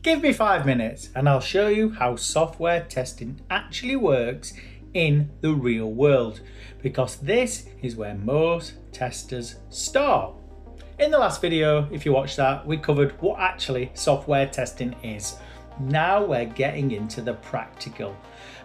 Give me 5 minutes and I'll show you how software testing actually works in the real world, because this is where most testers start. In the last video, if you watched that, we covered what actually software testing is. Now we're getting into the practical,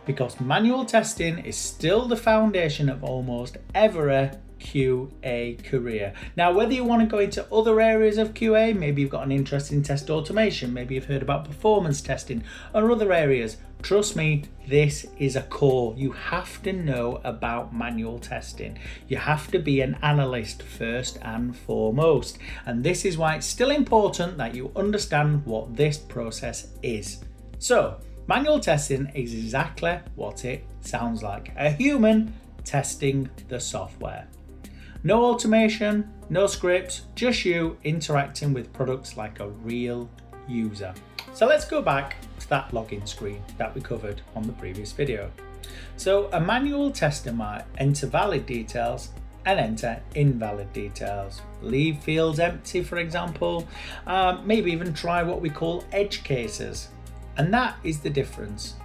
because manual testing is still the foundation of almost every QA career. Now, whether you want to go into other areas of QA, maybe you've got an interest in test automation, maybe you've heard about performance testing or other areas, trust me, this is a core. You have to know about manual testing. You have to be an analyst first and foremost. And this is why it's still important that you understand what this process is. So, manual testing is exactly what it sounds like. A human testing the software. No automation, no scripts, just you interacting with products like a real user. So let's go back to that login screen that we covered on the previous video. So a manual tester might enter valid details and enter invalid details. Leave fields empty, for example. Maybe even try what we call edge cases. And that is the difference.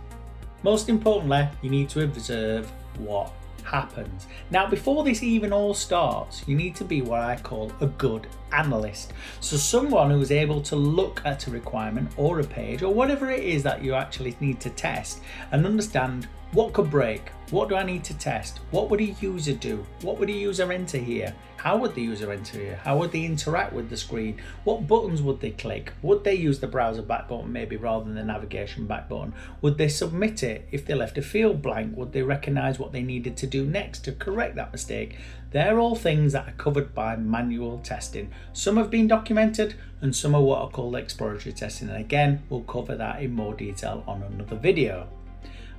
Most importantly, you need to observe what happens. Now, before this even all starts, you need to be what I call a good analyst. So someone who is able to look at a requirement or a page or whatever it is that you actually need to test and understand what could break, what do I need to test, what would a user do, what would a user enter here, how would the user enter here, how would they interact with the screen, what buttons would they click, would they use the browser back button maybe rather than the navigation back button, would they submit it if they left a field blank, would they recognize what they needed to do next to correct that mistake. They're all things that are covered by manual testing. Some have been documented and some are what are called exploratory testing, and again we'll cover that in more detail on another video.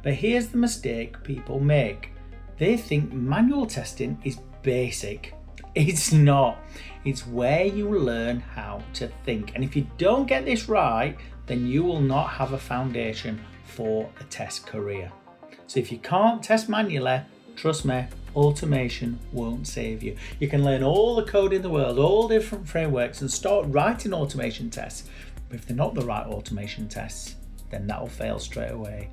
But here's the mistake people make. They think manual testing is basic. It's not. It's where you learn how to think. And if you don't get this right, then you will not have a foundation for a test career. So if you can't test manually, trust me, automation won't save you. You can learn all the code in the world, all different frameworks, and start writing automation tests. But if they're not the right automation tests, then that'll fail straight away.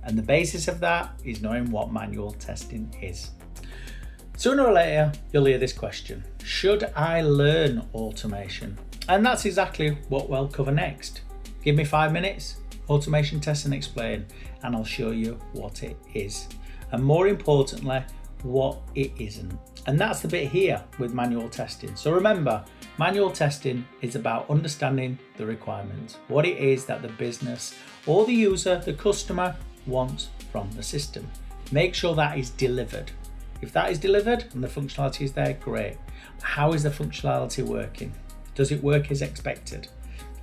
And the basis of that is knowing what manual testing is. Sooner or later, you'll hear this question: should I learn automation? And that's exactly what we'll cover next. Give me 5 minutes, automation test and explain, and I'll show you what it is. And more importantly, what it isn't. And that's the bit here with manual testing. So remember, manual testing is about understanding the requirements, what it is that the business or the user, the customer, wants from the system. Make sure that is delivered. If that is delivered and the functionality is there, great. How is the functionality working? Does it work as expected?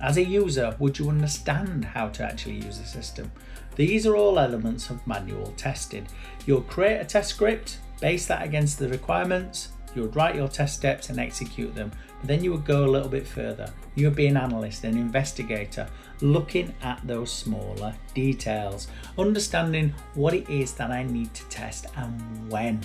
As a user, would you understand how to actually use the system? These are all elements of manual testing. You'll create a test script, base that against the requirements, you would write your test steps and execute them, but then you would go a little bit further. You would be an analyst, an investigator, looking at those smaller details, understanding what it is that I need to test and when.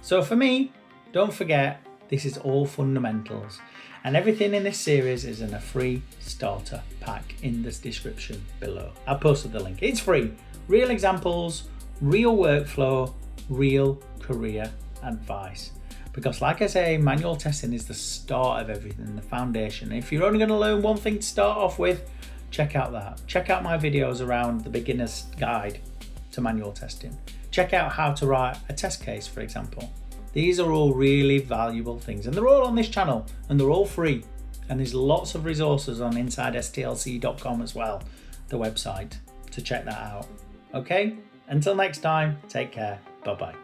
So for me, don't forget, this is all fundamentals, and everything in this series is in a free starter pack in this description below. I posted the link. It's free. Real examples, real workflow, real career advice. Because like I say, manual testing is the start of everything, the foundation. If you're only going to learn one thing to start off with, check out that. Check out my videos around the beginner's guide to manual testing. Check out how to write a test case, for example. These are all really valuable things, and they're all on this channel and they're all free. And there's lots of resources on InsideSTLC.com as well, the website, to check that out. Okay, until next time, take care. Bye-bye.